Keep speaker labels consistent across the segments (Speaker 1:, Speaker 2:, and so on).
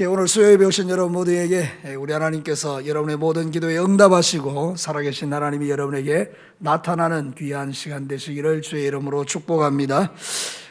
Speaker 1: 오늘 수요예배 오신 여러분 모두에게 우리 하나님께서 여러분의 모든 기도에 응답하시고 살아계신 하나님이 여러분에게 나타나는 귀한 시간 되시기를 주의 이름으로 축복합니다.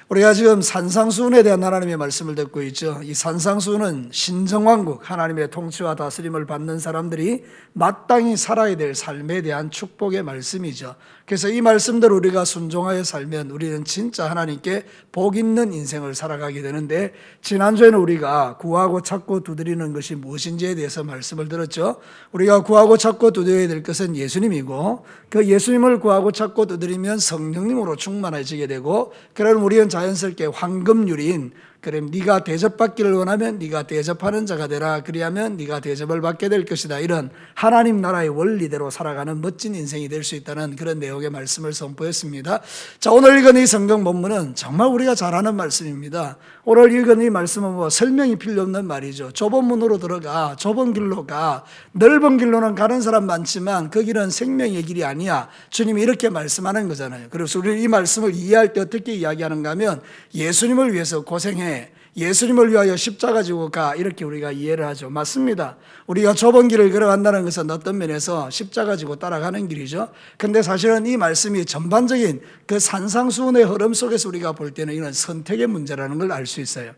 Speaker 1: 우리가 지금 산상수훈에 대한 하나님의 말씀을 듣고 있죠. 이 산상수훈은 신정왕국, 하나님의 통치와 다스림을 받는 사람들이 마땅히 살아야 될 삶에 대한 축복의 말씀이죠. 그래서 이 말씀대로 우리가 순종하여 살면 우리는 진짜 하나님께 복 있는 인생을 살아가게 되는데, 지난주에는 우리가 구하고 찾고 두드리는 것이 무엇인지에 대해서 말씀을 들었죠. 우리가 구하고 찾고 두드려야 될 것은 예수님이고, 그 예수님을 구하고 찾고 두드리면 성령님으로 충만해지게 되고, 그러면 우리는 자연스럽게 황금유리인, 그래 네가 대접받기를 원하면 네가 대접하는 자가 되라, 그리하면 네가 대접을 받게 될 것이다, 이런 하나님 나라의 원리대로 살아가는 멋진 인생이 될 수 있다는 그런 내용의 말씀을 선포했습니다. 자, 오늘 읽은 이 성경 본문은 정말 우리가 잘 아는 말씀입니다. 오늘 읽은 이 말씀은 설명이 필요 없는 말이죠. 좁은 문으로 들어가, 좁은 길로 가. 넓은 길로는 가는 사람 많지만 그 길은 생명의 길이 아니야. 주님이 이렇게 말씀하는 거잖아요. 그래서 우리는 이 말씀을 이해할 때 어떻게 이야기하는가 하면, 예수님을 위해서 고생해, 예수님을 위하여 십자가 지고 가, 이렇게 우리가 이해를 하죠. 맞습니다. 우리가 좁은 길을 걸어간다는 것은 어떤 면에서 십자가 지고 따라가는 길이죠. 근데 사실은 이 말씀이 전반적인 그 산상수훈의 흐름 속에서 우리가 볼 때는 이런 선택의 문제라는 걸 알 수 있어요.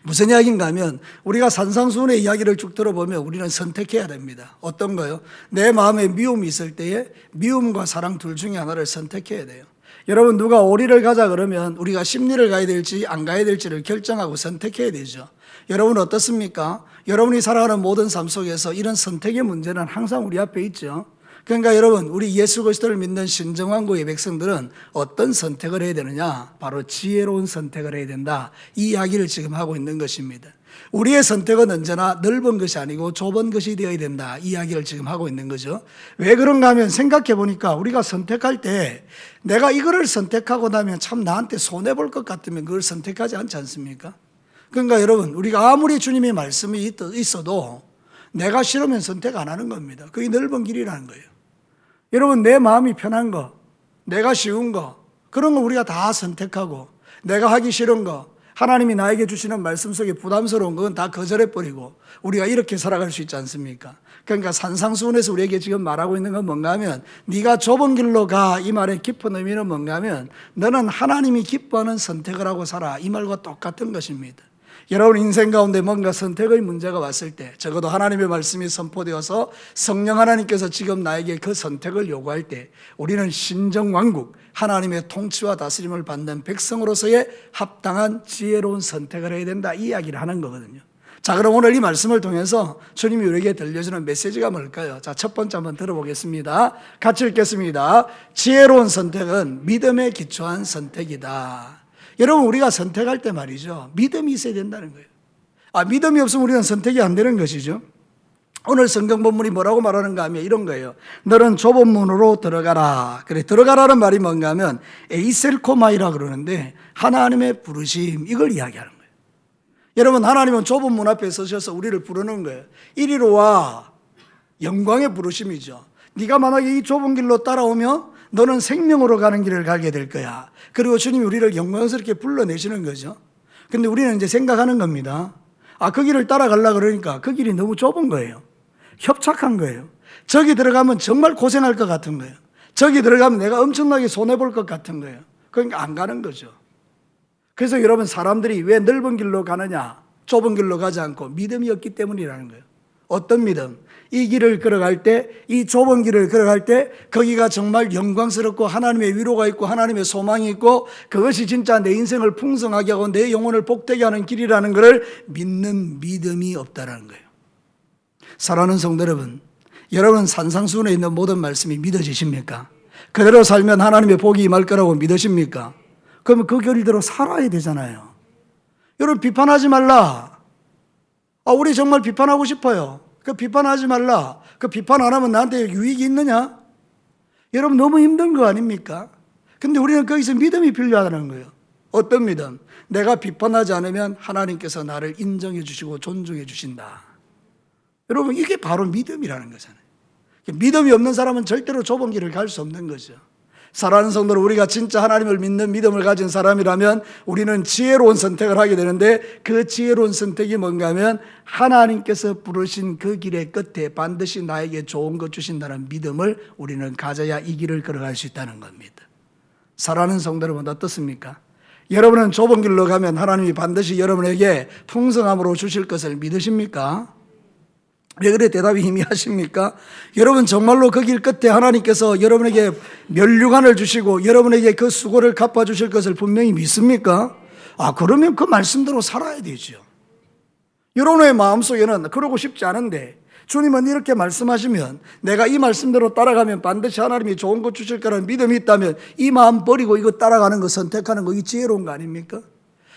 Speaker 1: 무슨 이야기인가 하면, 우리가 산상수훈의 이야기를 쭉 들어보면 우리는 선택해야 됩니다. 어떤 거요? 내 마음에 미움이 있을 때에 미움과 사랑 둘 중에 하나를 선택해야 돼요. 여러분, 누가 오리를 가자 그러면 우리가 십리를 가야 될지 안 가야 될지를 결정하고 선택해야 되죠. 여러분 어떻습니까? 여러분이 살아가는 모든 삶 속에서 이런 선택의 문제는 항상 우리 앞에 있죠. 그러니까 여러분, 우리 예수 그리스도를 믿는 신정왕국의 백성들은 어떤 선택을 해야 되느냐? 바로 지혜로운 선택을 해야 된다, 이 이야기를 지금 하고 있는 것입니다. 우리의 선택은 언제나 넓은 것이 아니고 좁은 것이 되어야 된다, 이 이야기를 지금 하고 있는 거죠. 왜 그런가 하면, 생각해 보니까 우리가 선택할 때 내가 이거를 선택하고 나면 참 나한테 손해볼 것 같으면 그걸 선택하지 않지 않습니까? 그러니까 여러분, 우리가 아무리 주님의 말씀이 있어도 내가 싫으면 선택 안 하는 겁니다. 그게 넓은 길이라는 거예요. 여러분, 내 마음이 편한 거, 내가 쉬운 거, 그런 거 우리가 다 선택하고, 내가 하기 싫은 거, 하나님이 나에게 주시는 말씀 속에 부담스러운 건 다 거절해버리고 우리가 이렇게 살아갈 수 있지 않습니까? 그러니까 산상수훈에서 우리에게 지금 말하고 있는 건 뭔가 하면, 네가 좁은 길로 가, 이 말의 깊은 의미는 뭔가 하면, 너는 하나님이 기뻐하는 선택을 하고 살아, 이 말과 똑같은 것입니다. 여러분 인생 가운데 뭔가 선택의 문제가 왔을 때, 적어도 하나님의 말씀이 선포되어서 성령 하나님께서 지금 나에게 그 선택을 요구할 때, 우리는 신정왕국, 하나님의 통치와 다스림을 받는 백성으로서의 합당한 지혜로운 선택을 해야 된다, 이 이야기를 하는 거거든요. 자, 그럼 오늘 이 말씀을 통해서 주님이 우리에게 들려주는 메시지가 뭘까요? 자, 첫 번째 한번 들어보겠습니다. 같이 읽겠습니다. 지혜로운 선택은 믿음에 기초한 선택이다. 여러분, 우리가 선택할 때 말이죠, 믿음이 있어야 된다는 거예요. 믿음이 없으면 우리는 선택이 안 되는 것이죠. 오늘 성경 본문이 뭐라고 말하는가 하면 이런 거예요. 너는 좁은 문으로 들어가라. 그래, 들어가라는 말이 뭔가 하면 에이셀코마이라 그러는데, 하나님의 부르심, 이걸 이야기하는 거예요. 여러분, 하나님은 좁은 문 앞에 서셔서 우리를 부르는 거예요. 이리로 와. 영광의 부르심이죠. 네가 만약에 이 좁은 길로 따라오면 너는 생명으로 가는 길을 가게 될 거야. 그리고 주님이 우리를 영광스럽게 불러내시는 거죠. 근데 우리는 이제 생각하는 겁니다. 그 길을 따라가려고 그러니까 그 길이 너무 좁은 거예요. 협착한 거예요. 저기 들어가면 정말 고생할 것 같은 거예요. 저기 들어가면 내가 엄청나게 손해볼 것 같은 거예요. 그러니까 안 가는 거죠. 그래서 여러분, 사람들이 왜 넓은 길로 가느냐, 좁은 길로 가지 않고? 믿음이 없기 때문이라는 거예요. 어떤 믿음? 이 길을 걸어갈 때, 이 좁은 길을 걸어갈 때 거기가 정말 영광스럽고 하나님의 위로가 있고 하나님의 소망이 있고, 그것이 진짜 내 인생을 풍성하게 하고 내 영혼을 복되게 하는 길이라는 것을 믿는 믿음이 없다는 거예요. 사랑하는 성도 여러분, 여러분 산상수훈에 있는 모든 말씀이 믿어지십니까? 그대로 살면 하나님의 복이 임할 거라고 믿으십니까? 그러면 그 길대로 살아야 되잖아요. 여러분, 비판하지 말라. 우리 정말 비판하고 싶어요. 그 비판하지 말라. 그 비판 안 하면 나한테 유익이 있느냐? 여러분, 너무 힘든 거 아닙니까? 근데 우리는 거기서 믿음이 필요하다는 거예요. 어떤 믿음? 내가 비판하지 않으면 하나님께서 나를 인정해 주시고 존중해 주신다. 여러분, 이게 바로 믿음이라는 거잖아요. 믿음이 없는 사람은 절대로 좁은 길을 갈 수 없는 거죠. 사랑하는 성도들, 우리가 진짜 하나님을 믿는 믿음을 가진 사람이라면 우리는 지혜로운 선택을 하게 되는데, 그 지혜로운 선택이 뭔가 하면 하나님께서 부르신 그 길의 끝에 반드시 나에게 좋은 것 주신다는 믿음을 우리는 가져야 이 길을 걸어갈 수 있다는 겁니다. 사랑하는 성도 여러분, 어떻습니까? 여러분은 좁은 길로 가면 하나님이 반드시 여러분에게 풍성함으로 주실 것을 믿으십니까? 왜 그래 대답이 희미하십니까? 여러분 정말로 그 길 끝에 하나님께서 여러분에게 면류관을 주시고 여러분에게 그 수고를 갚아주실 것을 분명히 믿습니까? 그러면 그 말씀대로 살아야 되죠. 여러분의 마음속에는 그러고 싶지 않은데 주님은 이렇게 말씀하시면 내가 이 말씀대로 따라가면 반드시 하나님이 좋은 것 주실 거라는 믿음이 있다면 이 마음 버리고 이거 따라가는 거, 선택하는 거, 이 지혜로운 거 아닙니까?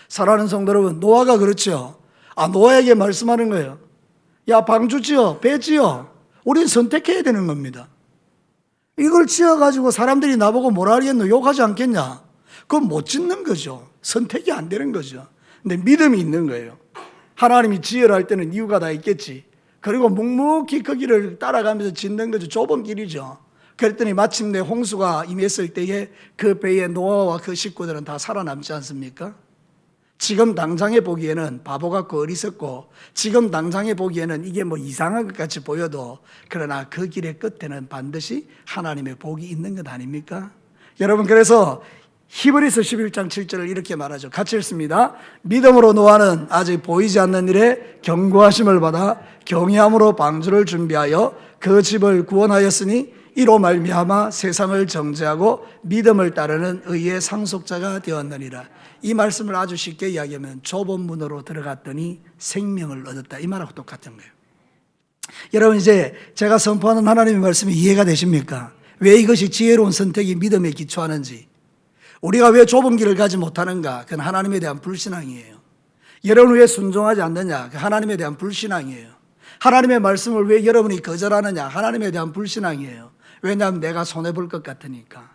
Speaker 1: 사랑하는 성도 여러분, 노아가 그렇죠. 노아에게 말씀하는 거예요. 야, 방주 지어, 배 지어. 우린 선택해야 되는 겁니다. 이걸 지어가지고 사람들이 나보고 뭐라 하겠노? 욕하지 않겠냐? 그건 못 짓는 거죠. 선택이 안 되는 거죠. 근데 믿음이 있는 거예요. 하나님이 지으라 할 때는 이유가 다 있겠지. 그리고 묵묵히 그 길을 따라가면서 짓는 거죠. 좁은 길이죠. 그랬더니 마침내 홍수가 임했을 때에 그 배에 노아와 그 식구들은 다 살아남지 않습니까? 지금 당장에 보기에는 바보 같고 어리석고 지금 당장에 보기에는 이게 뭐 이상한 것 같이 보여도 그러나 그 길의 끝에는 반드시 하나님의 복이 있는 것 아닙니까? 여러분, 그래서 히브리서 11장 7절을 이렇게 말하죠. 같이 읽습니다. 믿음으로 노아는 아직 보이지 않는 일에 경고하심을 받아 경외함으로 방주를 준비하여 그 집을 구원하였으니 이로 말미암아 세상을 정죄하고 믿음을 따르는 의의 상속자가 되었느니라. 이 말씀을 아주 쉽게 이야기하면 좁은 문으로 들어갔더니 생명을 얻었다, 이 말하고 똑같은 거예요. 여러분, 이제 제가 선포하는 하나님의 말씀이 이해가 되십니까? 왜 이것이 지혜로운 선택이 믿음에 기초하는지, 우리가 왜 좁은 길을 가지 못하는가? 그건 하나님에 대한 불신앙이에요. 여러분 왜 순종하지 않느냐? 그 하나님에 대한 불신앙이에요. 하나님의 말씀을 왜 여러분이 거절하느냐? 하나님에 대한 불신앙이에요. 왜냐하면 내가 손해볼 것 같으니까.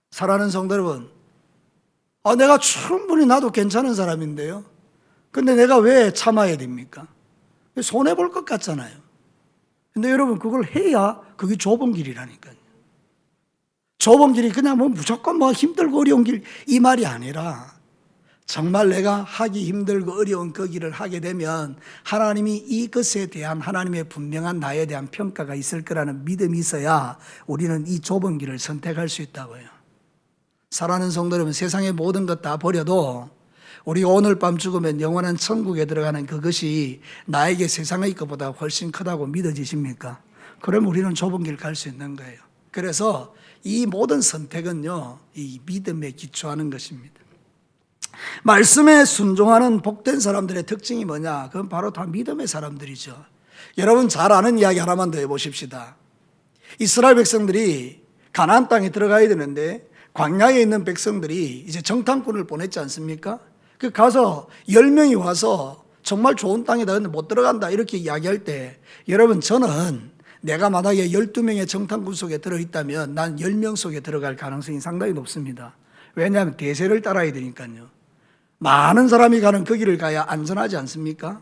Speaker 1: 사랑하는 성도 여러분, 내가 충분히 나도 괜찮은 사람인데요. 근데 내가 왜 참아야 됩니까? 손해볼 것 같잖아요. 근데 여러분, 그걸 해야 그게 좁은 길이라니까요. 좁은 길이 그냥 무조건 힘들고 어려운 길, 이 말이 아니라 정말 내가 하기 힘들고 어려운 그 길을 하게 되면 하나님이 이것에 대한 하나님의 분명한 나에 대한 평가가 있을 거라는 믿음이 있어야 우리는 이 좁은 길을 선택할 수 있다고요. 사랑하는 성도 여러분, 세상의 모든 것 다 버려도 우리가 오늘 밤 죽으면 영원한 천국에 들어가는 그것이 나에게 세상의 것보다 훨씬 크다고 믿어지십니까? 그럼 우리는 좁은 길 갈 수 있는 거예요. 그래서 이 모든 선택은요, 이 믿음에 기초하는 것입니다. 말씀에 순종하는 복된 사람들의 특징이 뭐냐? 그건 바로 다 믿음의 사람들이죠. 여러분 잘 아는 이야기 하나만 더 해보십시다. 이스라엘 백성들이 가나안 땅에 들어가야 되는데 광야에 있는 백성들이 이제 정탐꾼을 보냈지 않습니까? 그 가서 10명이 와서 정말 좋은 땅이다 근데 못 들어간다 이렇게 이야기할 때, 여러분 저는 내가 만약에 12명의 정탐꾼 속에 들어있다면 난 10명 속에 들어갈 가능성이 상당히 높습니다. 왜냐하면 대세를 따라야 되니까요. 많은 사람이 가는 그 길을 가야 안전하지 않습니까?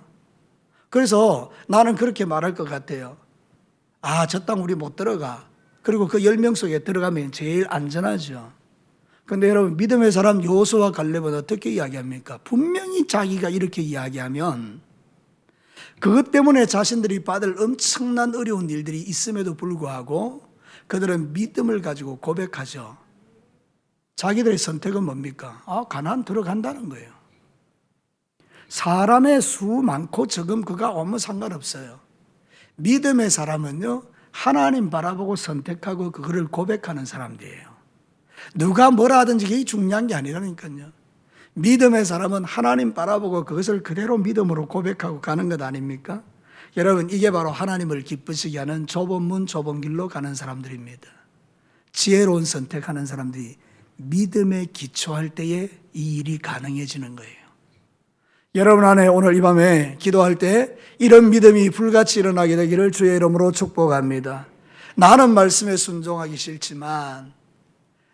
Speaker 1: 그래서 나는 그렇게 말할 것 같아요. 저 땅 우리 못 들어가. 그리고 그 10명 속에 들어가면 제일 안전하죠. 그런데 여러분, 믿음의 사람 여호수아와 갈렙은 어떻게 이야기합니까? 분명히 자기가 이렇게 이야기하면 그것 때문에 자신들이 받을 엄청난 어려운 일들이 있음에도 불구하고 그들은 믿음을 가지고 고백하죠. 자기들의 선택은 뭡니까? 가나안 들어간다는 거예요. 사람의 수 많고 적음 그가 아무 상관없어요. 믿음의 사람은요, 하나님 바라보고 선택하고 그거를 고백하는 사람들이에요. 누가 뭐라 하든지 그게 중요한 게 아니라니까요. 믿음의 사람은 하나님 바라보고 그것을 그대로 믿음으로 고백하고 가는 것 아닙니까? 여러분, 이게 바로 하나님을 기쁘시게 하는 좁은 문 좁은 길로 가는 사람들입니다. 지혜로운 선택하는 사람들이 믿음에 기초할 때에 이 일이 가능해지는 거예요. 여러분 안에 오늘 이 밤에 기도할 때 이런 믿음이 불같이 일어나게 되기를 주의 이름으로 축복합니다. 나는 말씀에 순종하기 싫지만,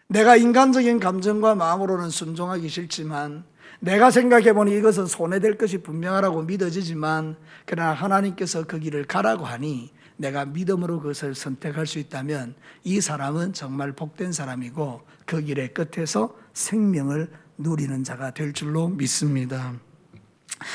Speaker 1: 내가 인간적인 감정과 마음으로는 순종하기 싫지만, 내가 생각해보니 이것은 손해될 것이 분명하라고 믿어지지만, 그러나 하나님께서 그 길을 가라고 하니 내가 믿음으로 그것을 선택할 수 있다면 이 사람은 정말 복된 사람이고 그 길의 끝에서 생명을 누리는 자가 될 줄로 믿습니다.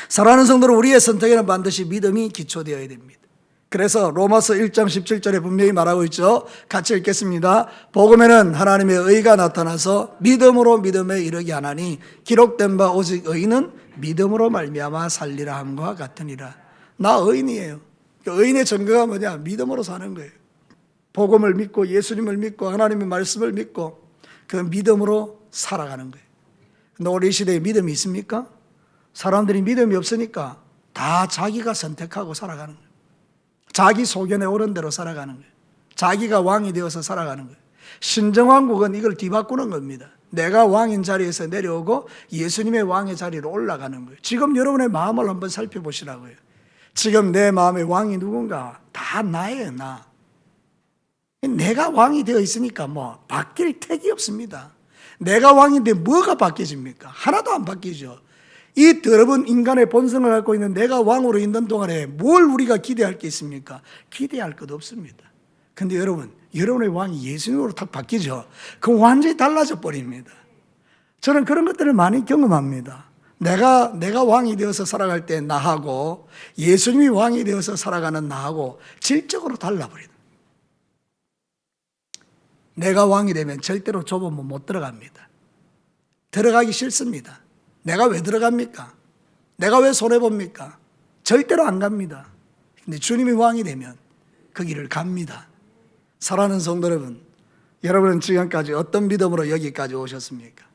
Speaker 1: 사랑하는 성도로 우리의 선택에는 반드시 믿음이 기초되어야 됩니다. 그래서 로마서 1장 17절에 분명히 말하고 있죠. 같이 읽겠습니다. 복음에는 하나님의 의가 나타나서 믿음으로 믿음에 이르게 하나니 기록된 바 오직 의인은 믿음으로 말미암아 살리라 함과 같으니라. 나 의인이에요. 의인의 증거가 뭐냐? 믿음으로 사는 거예요. 복음을 믿고 예수님을 믿고 하나님의 말씀을 믿고 그 믿음으로 살아가는 거예요. 근데 우리 시대에 믿음이 있습니까? 사람들이 믿음이 없으니까 다 자기가 선택하고 살아가는 거예요. 자기 소견에 오른 대로 살아가는 거예요. 자기가 왕이 되어서 살아가는 거예요. 신정왕국은 이걸 뒤바꾸는 겁니다. 내가 왕인 자리에서 내려오고 예수님의 왕의 자리로 올라가는 거예요. 지금 여러분의 마음을 한번 살펴보시라고요. 지금 내 마음의 왕이 누군가? 다 나예요, 나. 내가 왕이 되어 있으니까 뭐 바뀔 택이 없습니다. 내가 왕인데 뭐가 바뀌집니까? 하나도 안 바뀌죠. 이 더러운 인간의 본성을 갖고 있는 내가 왕으로 있는 동안에 뭘 우리가 기대할 게 있습니까? 기대할 것 없습니다. 근데 여러분, 여러분의 왕이 예수님으로 딱 바뀌죠. 그럼 완전히 달라져 버립니다. 저는 그런 것들을 많이 경험합니다. 내가 왕이 되어서 살아갈 때 나하고 예수님이 왕이 되어서 살아가는 나하고 질적으로 달라버립니다. 내가 왕이 되면 절대로 좁으면 못 들어갑니다. 들어가기 싫습니다. 내가 왜 들어갑니까? 내가 왜 손해봅니까? 절대로 안 갑니다. 근데 주님이 왕이 되면 그 길을 갑니다. 사랑하는 성도 여러분, 여러분은 지금까지 어떤 믿음으로 여기까지 오셨습니까?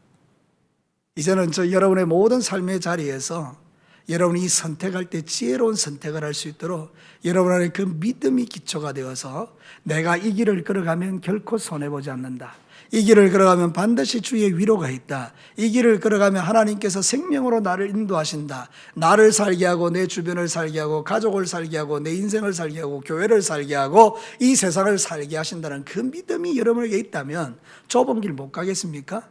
Speaker 1: 이제는 여러분의 모든 삶의 자리에서 여러분이 선택할 때 지혜로운 선택을 할 수 있도록 여러분 안에 그 믿음이 기초가 되어서 내가 이 길을 걸어가면 결코 손해보지 않는다. 이 길을 걸어가면 반드시 주의 위로가 있다. 이 길을 걸어가면 하나님께서 생명으로 나를 인도하신다. 나를 살게 하고 내 주변을 살게 하고 가족을 살게 하고 내 인생을 살게 하고 교회를 살게 하고 이 세상을 살게 하신다는 그 믿음이 여러분에게 있다면 좁은 길 못 가겠습니까?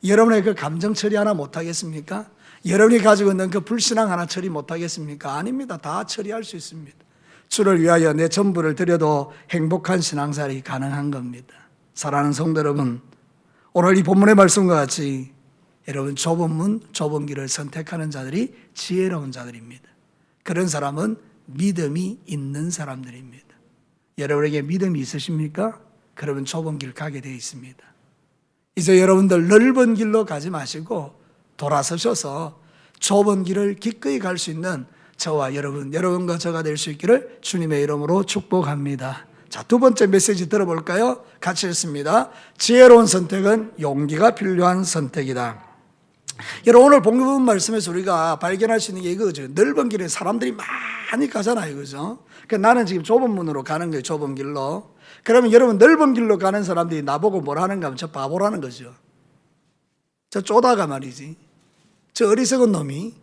Speaker 1: 여러분의 그 감정 처리 하나 못 하겠습니까? 여러분이 가지고 있는 그 불신앙 하나 처리 못 하겠습니까? 아닙니다. 다 처리할 수 있습니다. 주를 위하여 내 전부를 드려도 행복한 신앙생활이 가능한 겁니다. 사랑하는 성도 여러분, 오늘 이 본문의 말씀과 같이 여러분 좁은 문, 좁은 길을 선택하는 자들이 지혜로운 자들입니다. 그런 사람은 믿음이 있는 사람들입니다. 여러분에게 믿음이 있으십니까? 그러면 좁은 길 가게 되어 있습니다. 이제 여러분들 넓은 길로 가지 마시고 돌아서셔서 좁은 길을 기꺼이 갈 수 있는 저와 여러분과 저가 될 수 있기를 주님의 이름으로 축복합니다. 자, 두 번째 메시지 들어볼까요? 같이 읽습니다. 지혜로운 선택은 용기가 필요한 선택이다. 여러분, 오늘 본문 말씀에서 우리가 발견할 수 있는 게 이거죠. 넓은 길에 사람들이 많이 가잖아요, 그죠? 그러니까 나는 지금 좁은 문으로 가는 거예요, 좁은 길로. 그러면 여러분, 넓은 길로 가는 사람들이 나보고 뭐라 하는가 하면 저 바보라는 거죠. 저 쪼다가 말이지. 저 어리석은 놈이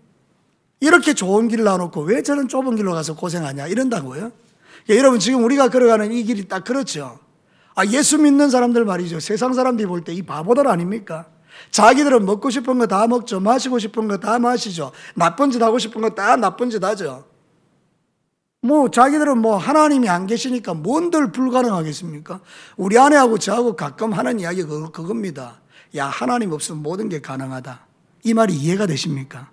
Speaker 1: 이렇게 좋은 길을 놔놓고 왜 저는 좁은 길로 가서 고생하냐 이런다고요. 여러분, 지금 우리가 걸어가는 이 길이 딱 그렇죠. 예수 믿는 사람들 말이죠. 세상 사람들이 볼 때 이 바보들 아닙니까? 자기들은 먹고 싶은 거 다 먹죠. 마시고 싶은 거 다 마시죠. 나쁜 짓 하고 싶은 거 다 나쁜 짓 하죠. 자기들은 하나님이 안 계시니까 뭔들 불가능하겠습니까? 우리 아내하고 저하고 가끔 하는 이야기 그겁니다. 야, 하나님 없으면 모든 게 가능하다. 이 말이 이해가 되십니까?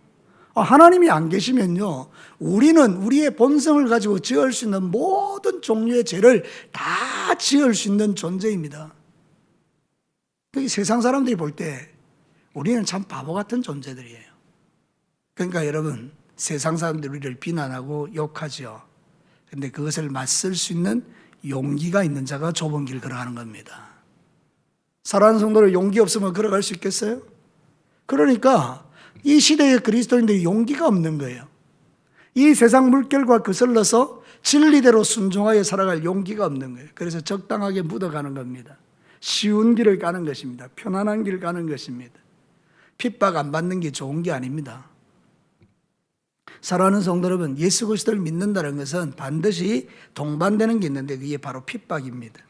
Speaker 1: 하나님이 안 계시면요, 우리는 우리의 본성을 가지고 지을 수 있는 모든 종류의 죄를 다 지을 수 있는 존재입니다. 세상 사람들이 볼 때 우리는 참 바보 같은 존재들이에요. 그러니까 여러분, 세상 사람들이 우리를 비난하고 욕하죠. 그런데 그것을 맞설 수 있는 용기가 있는 자가 좁은 길 걸어가는 겁니다. 사랑하는 성도들, 용기 없으면 걸어갈 수 있겠어요? 그러니까 이 시대의 그리스도인들이 용기가 없는 거예요. 이 세상 물결과 거슬러서 진리대로 순종하여 살아갈 용기가 없는 거예요. 그래서 적당하게 묻어가는 겁니다. 쉬운 길을 가는 것입니다. 편안한 길 가는 것입니다. 핍박 안 받는 게 좋은 게 아닙니다. 사랑하는 성도 여러분, 예수 그리스도를 믿는다는 것은 반드시 동반되는 게 있는데 그게 바로 핍박입니다.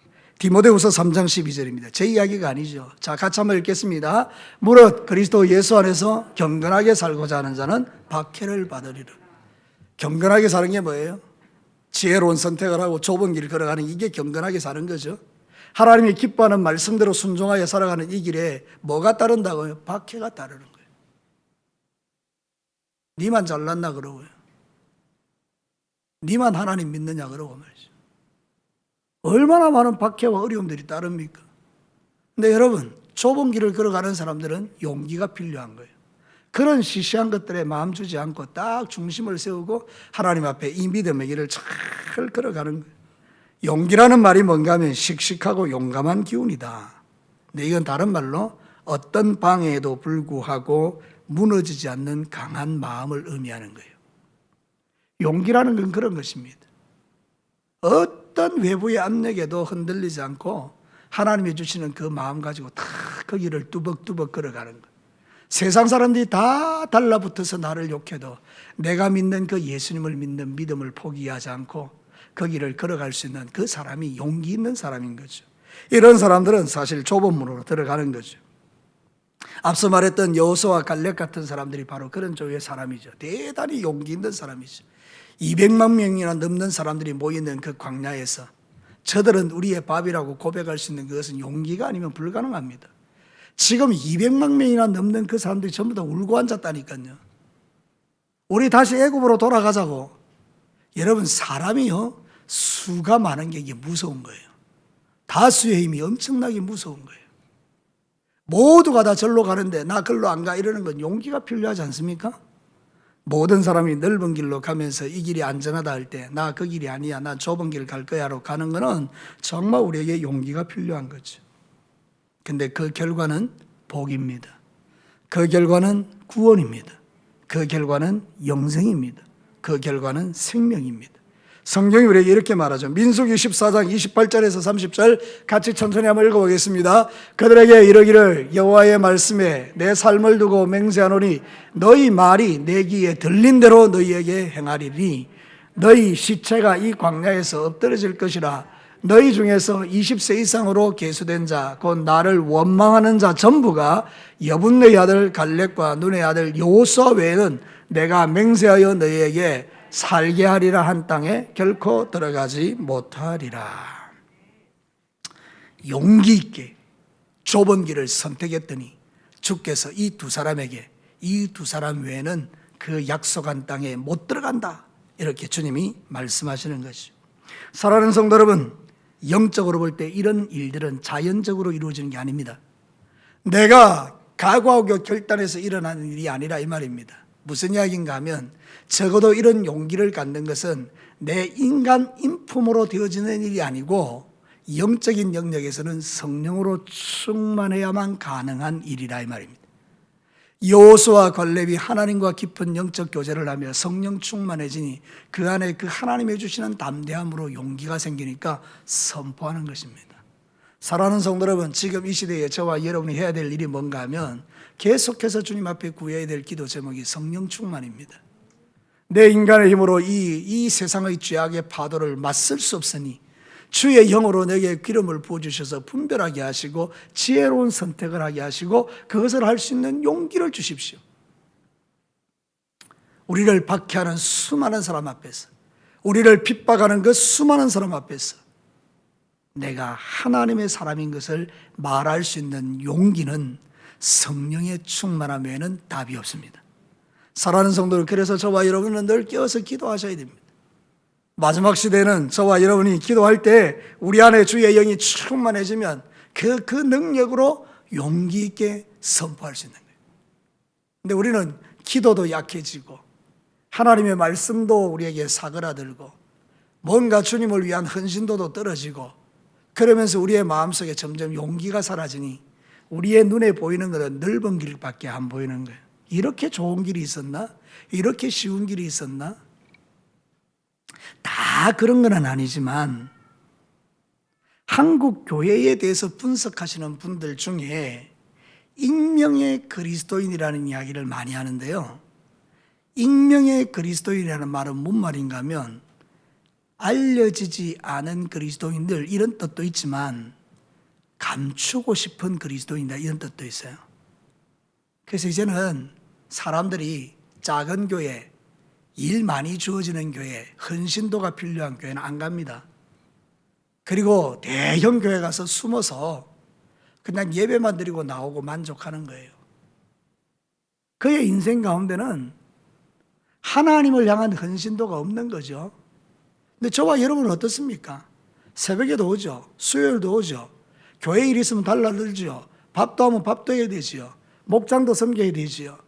Speaker 1: 디모데후서 3장 12절입니다. 제 이야기가 아니죠. 자, 같이 한번 읽겠습니다. 무릇 그리스도 예수 안에서 경건하게 살고자 하는 자는 박해를 받으리라. 경건하게 사는 게 뭐예요? 지혜로운 선택을 하고 좁은 길을 걸어가는 이게 경건하게 사는 거죠. 하나님이 기뻐하는 말씀대로 순종하여 살아가는 이 길에 뭐가 따른다고요? 박해가 따르는 거예요. 니만 잘났나 그러고요. 니만 하나님 믿느냐 그러고 말이죠. 얼마나 많은 박해와 어려움들이 따릅니까? 근데 여러분, 좁은 길을 걸어가는 사람들은 용기가 필요한 거예요. 그런 시시한 것들에 마음 주지 않고 딱 중심을 세우고 하나님 앞에 이 믿음의 길을 잘 걸어가는 거예요. 용기라는 말이 뭔가 하면 씩씩하고 용감한 기운이다. 근데 이건 다른 말로 어떤 방해에도 불구하고 무너지지 않는 강한 마음을 의미하는 거예요. 용기라는 건 그런 것입니다. 어떤 외부의 압력에도 흔들리지 않고 하나님이 주시는 그 마음 가지고 다 그 길을 뚜벅뚜벅 걸어가는 거예요. 세상 사람들이 다 달라붙어서 나를 욕해도 내가 믿는 그 예수님을 믿는 믿음을 포기하지 않고 그 길을 걸어갈 수 있는 그 사람이 용기 있는 사람인 거죠. 이런 사람들은 사실 좁은 문으로 들어가는 거죠. 앞서 말했던 여호수아와 갈렙 같은 사람들이 바로 그런 조의 사람이죠. 대단히 용기 있는 사람이죠. 200만 명이나 넘는 사람들이 모이는 그 광야에서 저들은 우리의 밥이라고 고백할 수 있는 그것은 용기가 아니면 불가능합니다. 지금 200만 명이나 넘는 그 사람들이 전부 다 울고 앉았다니까요. 우리 다시 애굽으로 돌아가자고. 여러분, 사람이요, 수가 많은 게 이게 무서운 거예요. 다수의 힘이 엄청나게 무서운 거예요. 모두가 다 절로 가는데 나 글로 안 가 이러는 건 용기가 필요하지 않습니까? 모든 사람이 넓은 길로 가면서 이 길이 안전하다 할 때 나 그 길이 아니야, 나 좁은 길 갈 거야로 가는 거는 정말 우리에게 용기가 필요한 거죠. 근데 그 결과는 복입니다. 그 결과는 구원입니다. 그 결과는 영생입니다. 그 결과는 생명입니다. 성경이 우리에게 이렇게 말하죠. 민수기 14장 28절에서 30절 같이 천천히 한번 읽어보겠습니다. 그들에게 이르기를 여호와의 말씀에 내 삶을 두고 맹세하노니 너희 말이 내 귀에 들린 대로 너희에게 행하리니 너희 시체가 이 광야에서 엎드러질 것이라. 너희 중에서 20세 이상으로 계수된 자 곧 나를 원망하는 자 전부가 여분네의 아들 갈렙과 눈의 아들 여호수아 외에는 내가 맹세하여 너희에게 살게 하리라 한 땅에 결코 들어가지 못하리라. 용기 있게 좁은 길을 선택했더니 주께서 이 두 사람에게 이 두 사람 외에는 그 약속한 땅에 못 들어간다, 이렇게 주님이 말씀하시는 것이죠. 사랑하는 성도 여러분, 영적으로 볼 때 이런 일들은 자연적으로 이루어지는 게 아닙니다. 내가 각오하고 결단해서 일어나는 일이 아니라 이 말입니다. 무슨 이야기인가 하면 적어도 이런 용기를 갖는 것은 내 인간 인품으로 되어지는 일이 아니고 영적인 영역에서는 성령으로 충만해야만 가능한 일이라 이 말입니다. 여호수아와 갈렙이 하나님과 깊은 영적 교제를 하며 성령 충만해지니 그 안에 그 하나님이 주시는 담대함으로 용기가 생기니까 선포하는 것입니다. 사랑하는 성도 여러분, 지금 이 시대에 저와 여러분이 해야 될 일이 뭔가 하면 계속해서 주님 앞에 구해야 될 기도 제목이 성령 충만입니다. 내 인간의 힘으로 이 세상의 죄악의 파도를 맞설 수 없으니 주의 영으로 내게 기름을 부어주셔서 분별하게 하시고 지혜로운 선택을 하게 하시고 그것을 할 수 있는 용기를 주십시오. 우리를 박해하는 수많은 사람 앞에서, 우리를 핍박하는 그 수많은 사람 앞에서 내가 하나님의 사람인 것을 말할 수 있는 용기는 성령의 충만함 외에는 답이 없습니다. 사랑하는 성도들, 그래서 저와 여러분은 늘 깨어서 기도하셔야 됩니다. 마지막 시대는 저와 여러분이 기도할 때 우리 안에 주의 영이 충만해지면 그 능력으로 용기 있게 선포할 수 있는 거예요. 근데 우리는 기도도 약해지고 하나님의 말씀도 우리에게 사그라들고 뭔가 주님을 위한 헌신도도 떨어지고 그러면서 우리의 마음속에 점점 용기가 사라지니 우리의 눈에 보이는 것은 넓은 길밖에 안 보이는 거예요. 이렇게 좋은 길이 있었나? 이렇게 쉬운 길이 있었나? 다 그런 건 아니지만 한국 교회에 대해서 분석하시는 분들 중에 익명의 그리스도인이라는 이야기를 많이 하는데요. 익명의 그리스도인이라는 말은 뭔 말인가 하면 알려지지 않은 그리스도인들, 이런 뜻도 있지만 감추고 싶은 그리스도인이다, 이런 뜻도 있어요. 그래서 이제는 사람들이 작은 교회, 일 많이 주어지는 교회, 헌신도가 필요한 교회는 안 갑니다. 그리고 대형 교회 가서 숨어서 그냥 예배만 드리고 나오고 만족하는 거예요. 그의 인생 가운데는 하나님을 향한 헌신도가 없는 거죠. 근데 저와 여러분은 어떻습니까? 새벽에도 오죠. 수요일도 오죠. 교회 일 있으면 달라들죠. 밥도 하면 밥도 해야 되지요. 목장도 섬겨야 되지요.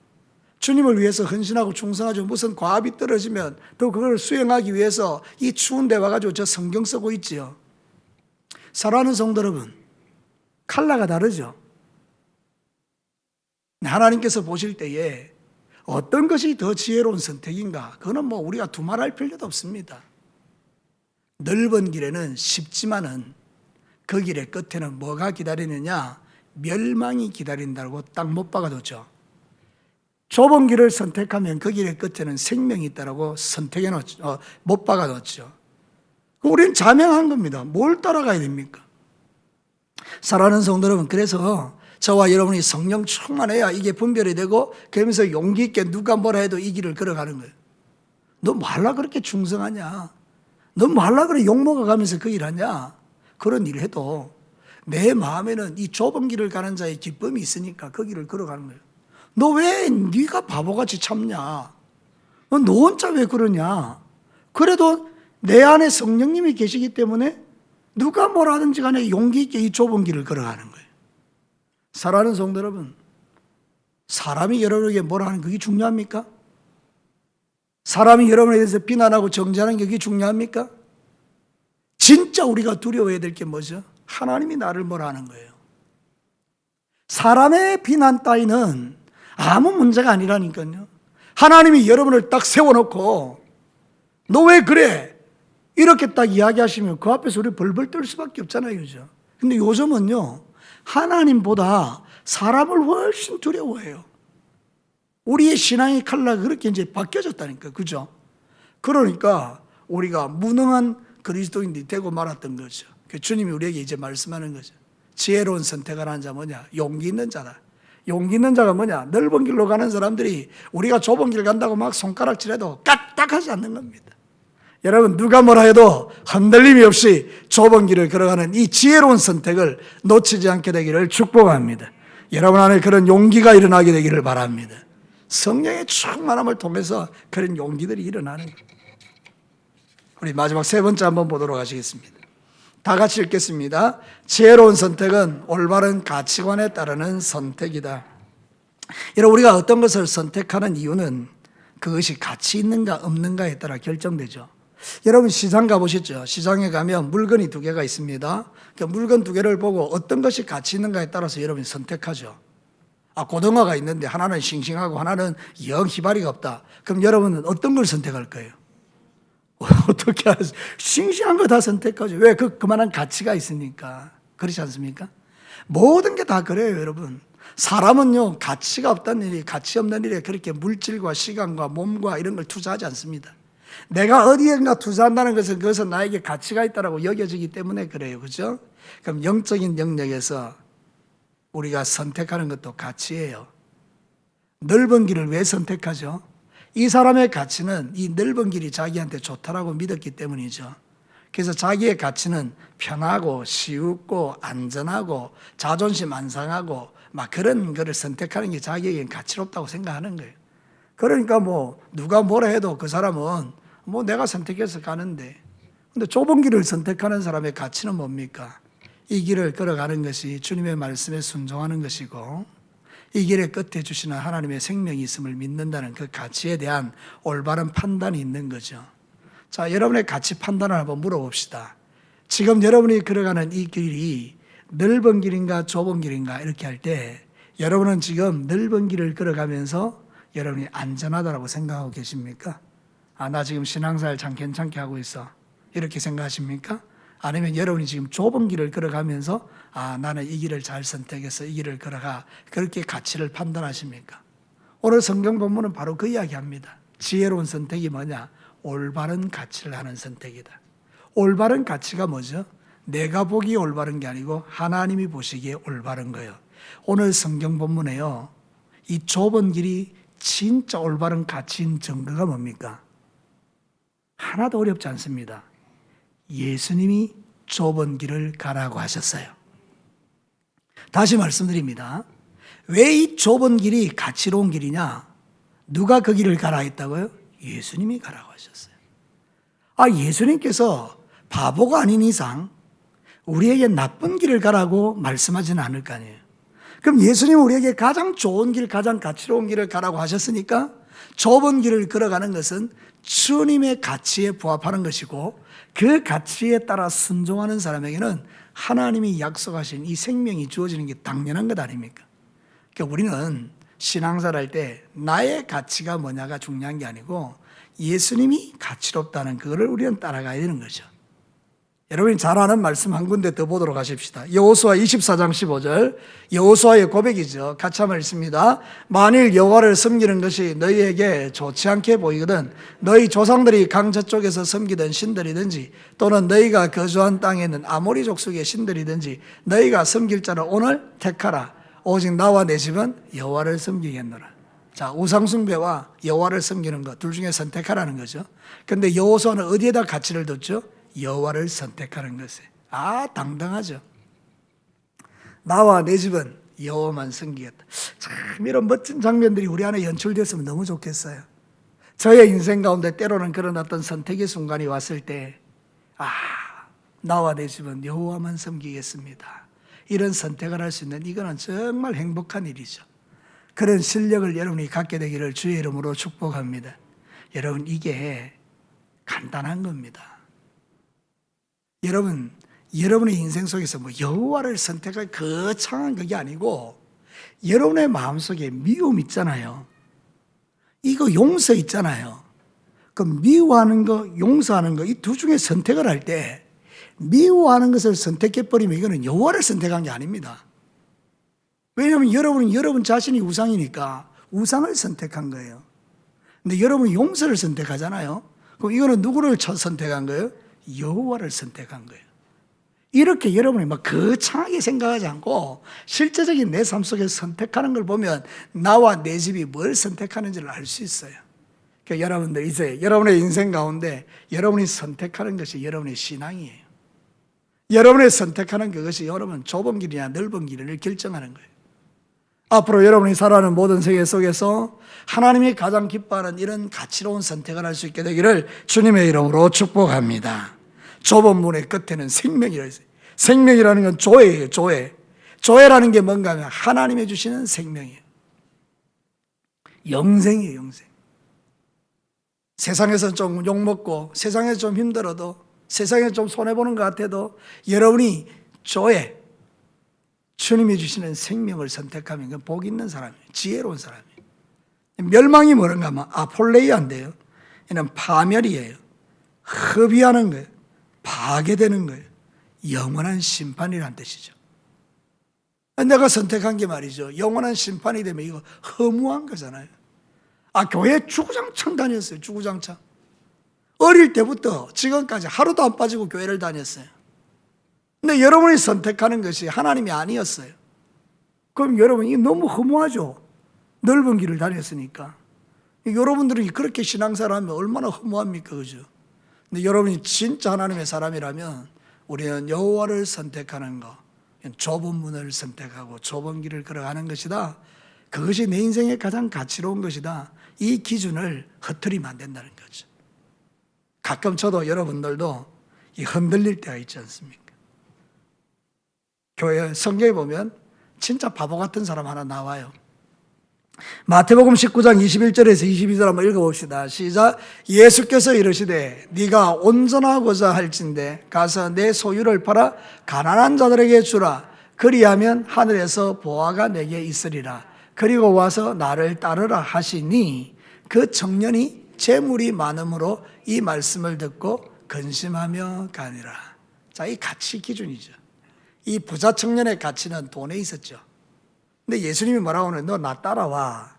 Speaker 1: 주님을 위해서 헌신하고 충성하죠. 무슨 과업이 떨어지면 또 그걸 수행하기 위해서 이 추운 데 와가지고 저 성경 쓰고 있지요. 사랑하는 성도 여러분, 칼라가 다르죠. 하나님께서 보실 때에 어떤 것이 더 지혜로운 선택인가? 그거는 뭐 우리가 두말할 필요도 없습니다. 넓은 길에는 쉽지만은 그 길의 끝에는 뭐가 기다리느냐? 멸망이 기다린다고 딱 못 박아뒀죠. 좁은 길을 선택하면 그 길의 끝에는 생명이 있다고 선택해 놓죠. 못 박아뒀죠. 우리는 자명한 겁니다. 뭘 따라가야 됩니까? 사랑하는 성도 여러분, 그래서 저와 여러분이 성령 충만해야 이게 분별이 되고, 그러면서 용기 있게 누가 뭐라 해도 이 길을 걸어가는 거예요. 너 뭐 하려고 그렇게 충성하냐? 너 뭐 하려고 그래 욕먹어 가면서 그 일 하냐? 그런 일을 해도 내 마음에는 이 좁은 길을 가는 자의 기쁨이 있으니까 그 길을 걸어가는 거예요. 너 왜 네가 바보같이 참냐? 너 혼자 왜 그러냐? 그래도 내 안에 성령님이 계시기 때문에 누가 뭐라 하든지 간에 용기 있게 이 좁은 길을 걸어가는 거예요. 사랑하는 성도 여러분, 사람이 여러분에게 뭐라 하는 그게 중요합니까? 사람이 여러분에 대해서 비난하고 정죄하는 게 그게 중요합니까? 진짜 우리가 두려워해야 될 게 뭐죠? 하나님이 나를 뭐라 하는 거예요. 사람의 비난 따위는 아무 문제가 아니라니까요. 하나님이 여러분을 딱 세워놓고 너 왜 그래? 이렇게 딱 이야기하시면 그 앞에서 우리 벌벌 떨 수밖에 없잖아요. 그죠? 근데 요즘은요, 하나님보다 사람을 훨씬 두려워해요. 우리의 신앙의 칼라가 그렇게 이제 바뀌어졌다니까. 그죠? 그러니까 우리가 무능한 그리스도인들이 되고 말았던 거죠. 주님이 우리에게 이제 말씀하는 거죠. 지혜로운 선택을 하는 자 뭐냐? 용기 있는 자다. 용기 있는 자가 뭐냐? 넓은 길로 가는 사람들이 우리가 좁은 길 간다고 막 손가락질해도 까딱하지 않는 겁니다. 여러분, 누가 뭐라 해도 흔들림이 없이 좁은 길을 걸어가는 이 지혜로운 선택을 놓치지 않게 되기를 축복합니다. 여러분 안에 그런 용기가 일어나게 되기를 바랍니다. 성령의 충만함을 통해서 그런 용기들이 일어나는 거예요. 우리 마지막 세 번째 한번 보도록 하시겠습니다. 다 같이 읽겠습니다. 지혜로운 선택은 올바른 가치관에 따르는 선택이다. 여러분, 우리가 어떤 것을 선택하는 이유는 그것이 가치 있는가 없는가에 따라 결정되죠. 여러분, 시장 가보셨죠? 시장에 가면 물건이 두 개가 있습니다. 그 물건 두 개를 보고 어떤 것이 가치 있는가에 따라서 여러분이 선택하죠. 고등어가 있는데 하나는 싱싱하고 하나는 영 희발이가 없다. 그럼 여러분은 어떤 걸 선택할 거예요? 어떻게 하세요? 싱싱한 거 다 선택하죠. 왜? 그만한 가치가 있으니까. 그렇지 않습니까? 모든 게 다 그래요, 여러분. 사람은요, 가치가 없다는 일이, 가치 없는 일에 그렇게 물질과 시간과 몸과 이런 걸 투자하지 않습니다. 내가 어디엔가 투자한다는 것은 그것은 나에게 가치가 있다고 여겨지기 때문에 그래요. 그죠? 그럼 영적인 영역에서 우리가 선택하는 것도 가치예요. 넓은 길을 왜 선택하죠? 이 사람의 가치는 이 넓은 길이 자기한테 좋다라고 믿었기 때문이죠. 그래서 자기의 가치는 편하고 쉬웠고 안전하고 자존심 안 상하고 막 그런 거를 선택하는 게 자기에겐 가치롭다고 생각하는 거예요. 그러니까 뭐 누가 뭐라 해도 그 사람은 뭐 내가 선택해서 가는데, 근데 좁은 길을 선택하는 사람의 가치는 뭡니까? 이 길을 걸어가는 것이 주님의 말씀에 순종하는 것이고 이 길의 끝에 주시는 하나님의 생명이 있음을 믿는다는 그 가치에 대한 올바른 판단이 있는 거죠. 자, 여러분의 가치 판단을 한번 물어봅시다. 지금 여러분이 걸어가는 이 길이 넓은 길인가 좁은 길인가 이렇게 할 때 여러분은 지금 넓은 길을 걸어가면서 여러분이 안전하다고 생각하고 계십니까? 나 지금 신앙생활 참 괜찮게 하고 있어. 이렇게 생각하십니까? 아니면 여러분이 지금 좁은 길을 걸어가면서 나는 이 길을 잘 선택해서 이 길을 걸어가. 그렇게 가치를 판단하십니까? 오늘 성경 본문은 바로 그 이야기합니다. 지혜로운 선택이 뭐냐? 올바른 가치를 하는 선택이다. 올바른 가치가 뭐죠? 내가 보기에 올바른 게 아니고 하나님이 보시기에 올바른 거예요. 오늘 성경 본문에요, 이 좁은 길이 진짜 올바른 가치인 증거가 뭡니까? 하나도 어렵지 않습니다. 예수님이 좁은 길을 가라고 하셨어요. 다시 말씀드립니다. 왜 이 좁은 길이 가치로운 길이냐? 누가 그 길을 가라 했다고요? 예수님이 가라고 하셨어요. 예수님께서 바보가 아닌 이상 우리에게 나쁜 길을 가라고 말씀하지는 않을 거 아니에요. 그럼 예수님은 우리에게 가장 좋은 길, 가장 가치로운 길을 가라고 하셨으니까 좁은 길을 걸어가는 것은 주님의 가치에 부합하는 것이고 그 가치에 따라 순종하는 사람에게는 하나님이 약속하신 이 생명이 주어지는 게 당연한 것 아닙니까? 그러니까 우리는 신앙생활 할 때 나의 가치가 뭐냐가 중요한 게 아니고 예수님이 가치롭다는 그거를 우리는 따라가야 되는 거죠. 여러분이 잘 아는 말씀 한 군데 더 보도록 하십시다. 여호수아 24장 15절, 여호수아의 고백이죠. 같이 한번 읽습니다. 만일 여호와를 섬기는 것이 너희에게 좋지 않게 보이거든 너희 조상들이 강 저쪽에서 섬기던 신들이든지 또는 너희가 거주한 땅에 있는 아모리 족속의 신들이든지 너희가 섬길 자를 오늘 택하라. 오직 나와 내 집은 여호와를 섬기겠노라. 자, 우상숭배와 여호와를 섬기는 것 둘 중에 선택하라는 거죠. 그런데 여호수아는 어디에다 가치를 뒀죠? 여호와를 선택하는 것에. 당당하죠. 나와 내 집은 여호와만 섬기겠다. 참 이런 멋진 장면들이 우리 안에 연출됐으면 너무 좋겠어요. 저의 인생 가운데 때로는 그런 어떤 선택의 순간이 왔을 때 나와 내 집은 여호와만 섬기겠습니다. 이런 선택을 할 수 있는 이거는 정말 행복한 일이죠. 그런 실력을 여러분이 갖게 되기를 주의 이름으로 축복합니다. 여러분 이게 간단한 겁니다. 여러분, 여러분의 인생 속에서 여호와를 선택할 거창한 그게 아니고 여러분의 마음속에 미움 있잖아요. 이거 용서 있잖아요. 그 미워하는 거, 용서하는 거 이 두 중에 선택을 할 때 미워하는 것을 선택해버리면 이거는 여호와를 선택한 게 아닙니다. 왜냐하면 여러분은 여러분 자신이 우상이니까 우상을 선택한 거예요. 근데 여러분이 용서를 선택하잖아요. 그럼 이거는 누구를 선택한 거예요? 여호와를 선택한 거예요. 이렇게 여러분이 거창하게 생각하지 않고 실제적인 내 삶 속에서 선택하는 걸 보면 나와 내 집이 뭘 선택하는지를 알 수 있어요. 그러니까 여러분들 이제 여러분의 인생 가운데 여러분이 선택하는 것이 여러분의 신앙이에요. 여러분의 선택하는 그것이 여러분 좁은 길이냐 넓은 길을 결정하는 거예요. 앞으로 여러분이 살아가는 모든 세계 속에서 하나님이 가장 기뻐하는 이런 가치로운 선택을 할 수 있게 되기를 주님의 이름으로 축복합니다. 좁은 문의 끝에는 생명이라 있어요. 생명이라는 건 조회예요. 조회. 조회라는 게 뭔가 하면 하나님이 주시는 생명이에요. 영생이에요. 영생. 세상에서 좀 욕먹고 세상에서 좀 힘들어도 세상에서 좀 손해보는 것 같아도 여러분이 조회, 주님이 주시는 생명을 선택하면 그건 복 있는 사람이에요. 지혜로운 사람이에요. 멸망이 뭐는가 하면 아폴레이아인데요. 이는 파멸이에요. 허비하는 거예요. 파괴되는 거예요. 영원한 심판이라는 뜻이죠. 내가 선택한 게 말이죠. 영원한 심판이 되면 이거 허무한 거잖아요. 교회 주구장창 다녔어요. 주구장창. 어릴 때부터 지금까지 하루도 안 빠지고 교회를 다녔어요. 근데 여러분이 선택하는 것이 하나님이 아니었어요. 그럼 여러분이 너무 허무하죠. 넓은 길을 다녔으니까. 여러분들이 그렇게 신앙생활 하면 얼마나 허무합니까? 그죠? 근데 여러분이 진짜 하나님의 사람이라면 우리는 여호와를 선택하는 것, 좁은 문을 선택하고 좁은 길을 걸어가는 것이다. 그것이 내 인생의 가장 가치로운 것이다. 이 기준을 흐트리면 안 된다는 거죠. 가끔 저도 여러분들도 흔들릴 때가 있지 않습니까? 교회 성경에 보면 진짜 바보 같은 사람 하나 나와요. 마태복음 19장 21절에서 22절 한번 읽어봅시다. 시작. 예수께서 이르시되 네가 온전하고자 할진대 가서 내 소유를 팔아 가난한 자들에게 주라. 그리하면 하늘에서 보화가 내게 있으리라. 그리고 와서 나를 따르라 하시니 그 청년이 재물이 많음으로 이 말씀을 듣고 근심하며 가니라. 자, 이 가치 기준이죠. 이 부자 청년의 가치는 돈에 있었죠. 근데 예수님이 뭐라고 하는 너 나 따라와.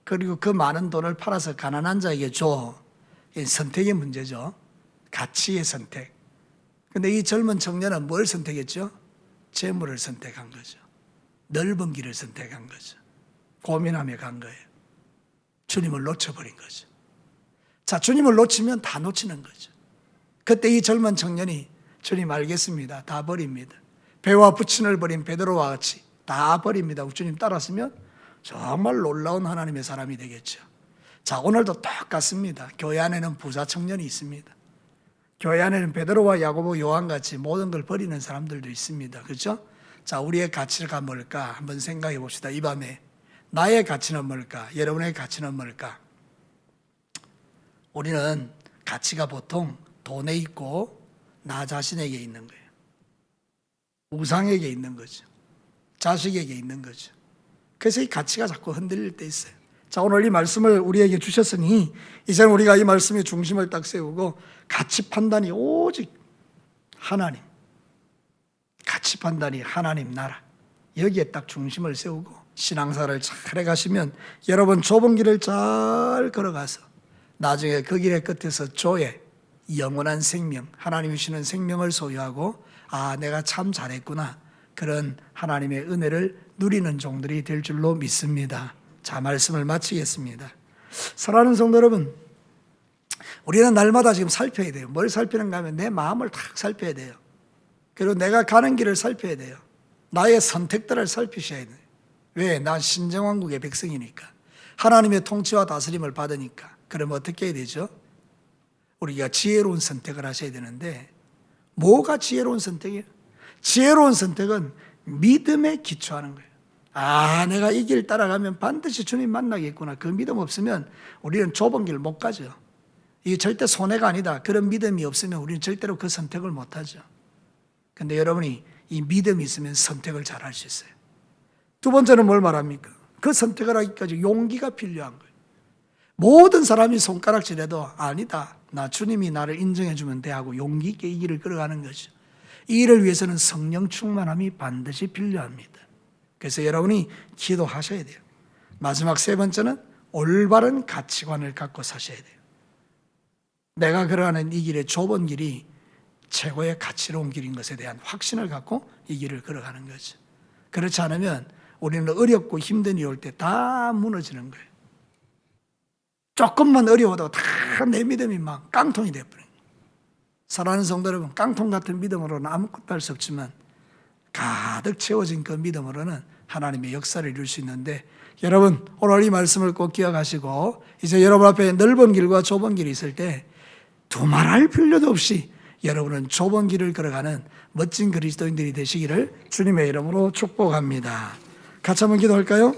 Speaker 1: 그리고 그 많은 돈을 팔아서 가난한 자에게 줘. 선택의 문제죠. 가치의 선택. 근데 이 젊은 청년은 뭘 선택했죠? 재물을 선택한 거죠. 넓은 길을 선택한 거죠. 고민하며 간 거예요. 주님을 놓쳐버린 거죠. 자, 주님을 놓치면 다 놓치는 거죠. 그때 이 젊은 청년이 주님 알겠습니다. 다 버립니다. 배와 부친을 버린 베드로와 같이 다 버립니다. 주님 따랐으면 정말 놀라운 하나님의 사람이 되겠죠. 자, 오늘도 똑같습니다. 교회 안에는 부자 청년이 있습니다. 교회 안에는 베드로와 야고보, 요한같이 모든 걸 버리는 사람들도 있습니다. 그렇죠? 자, 우리의 가치가 뭘까 한번 생각해 봅시다. 이 밤에 나의 가치는 뭘까? 여러분의 가치는 뭘까? 우리는 가치가 보통 돈에 있고 나 자신에게 있는 거예요. 우상에게 있는 거죠. 자식에게 있는 거죠. 그래서 이 가치가 자꾸 흔들릴 때 있어요. 자, 오늘 이 말씀을 우리에게 주셨으니 이제는 우리가 이 말씀의 중심을 딱 세우고 가치 판단이 오직 하나님, 가치 판단이 하나님 나라, 여기에 딱 중심을 세우고 신앙사를 잘 해가시면 여러분 좁은 길을 잘 걸어가서 나중에 그 길의 끝에서 조의 영원한 생명, 하나님이 주시는 생명을 소유하고 아, 내가 참 잘했구나, 그런 하나님의 은혜를 누리는 종들이 될 줄로 믿습니다. 자, 말씀을 마치겠습니다. 사랑하는 성도 여러분, 우리는 날마다 지금 살펴야 돼요. 뭘 살피는가 하면 내 마음을 딱 살펴야 돼요. 그리고 내가 가는 길을 살펴야 돼요. 나의 선택들을 살피셔야 돼요. 왜? 난 신정왕국의 백성이니까, 하나님의 통치와 다스림을 받으니까. 그럼 어떻게 해야 되죠? 우리가 지혜로운 선택을 하셔야 되는데, 뭐가 지혜로운 선택이에요? 지혜로운 선택은 믿음에 기초하는 거예요. 아, 내가 이 길 따라가면 반드시 주님 만나겠구나. 그 믿음 없으면 우리는 좁은 길 못 가죠. 이게 절대 손해가 아니다. 그런 믿음이 없으면 우리는 절대로 그 선택을 못 하죠. 근데 여러분이 이 믿음이 있으면 선택을 잘 할 수 있어요. 두 번째는 뭘 말합니까? 그 선택을 하기까지 용기가 필요한 거예요. 모든 사람이 손가락질해도 아니다, 나 주님이 나를 인정해 주면 돼 하고 용기 있게 이 길을 걸어가는 거죠. 이 일을 위해서는 성령 충만함이 반드시 필요합니다. 그래서 여러분이 기도하셔야 돼요. 마지막 세 번째는 올바른 가치관을 갖고 사셔야 돼요. 내가 걸어가는 이 길의 좁은 길이 최고의 가치로운 길인 것에 대한 확신을 갖고 이 길을 걸어가는 거죠. 그렇지 않으면 우리는 어렵고 힘든 일이 올 때 다 무너지는 거예요. 조금만 어려워도 다 내 믿음이 막 깡통이 되어버려요. 사랑하는 성도 여러분, 깡통 같은 믿음으로는 아무것도 할 수 없지만 가득 채워진 그 믿음으로는 하나님의 역사를 이룰 수 있는데, 여러분 오늘 이 말씀을 꼭 기억하시고 이제 여러분 앞에 넓은 길과 좁은 길이 있을 때 두말할 필요도 없이 여러분은 좁은 길을 걸어가는 멋진 그리스도인들이 되시기를 주님의 이름으로 축복합니다. 같이 한번 기도할까요?